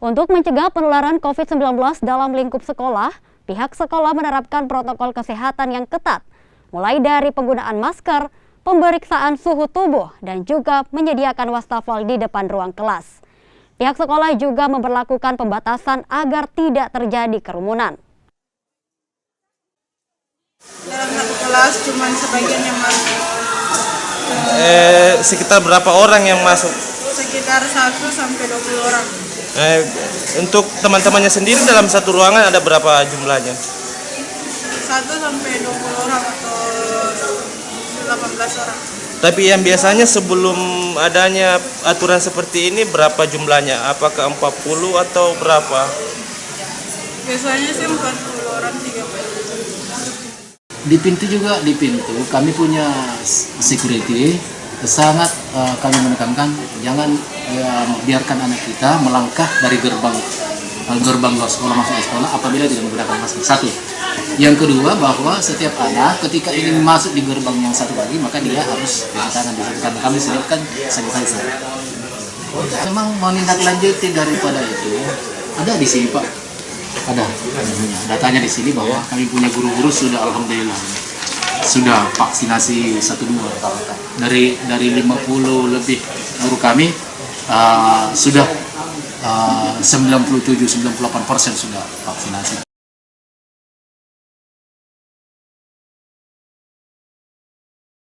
Untuk mencegah penularan COVID-19 dalam lingkup sekolah, pihak sekolah menerapkan protokol kesehatan yang ketat, mulai dari penggunaan masker, pemeriksaan suhu tubuh, dan juga menyediakan wastafel di depan ruang kelas. Pihak sekolah juga memberlakukan pembatasan agar tidak terjadi kerumunan. Dalam satu kelas cuma sebagian yang masuk. Sekitar berapa orang yang masuk? Sekitar 1 sampai 20 orang. Untuk teman-temannya sendiri dalam satu ruangan ada berapa jumlahnya? 1 sampai 20 orang atau 18 orang. Tapi yang biasanya sebelum adanya aturan seperti ini berapa jumlahnya? Apakah 40 atau berapa? Biasanya sih 40 orang 30. Di pintu kami punya security. Sangat kami menekankan jangan biarkan anak kita melangkah dari gerbang sekolah masuk ke sekolah apabila tidak menggunakan masker. Satu. Yang kedua, bahwa setiap anak ketika ingin masuk di gerbang yang satu lagi maka dia harus cuci tangan karena kami sediakan sanitizer. Memang menindaklanjuti daripada itu ada di sini Pak. Ada datanya di sini bahwa kami punya guru-guru sudah alhamdulillah sudah vaksinasi 1-2 rata-rata. Dari 50 lebih guru kami sudah 97-98% sudah vaksinasi.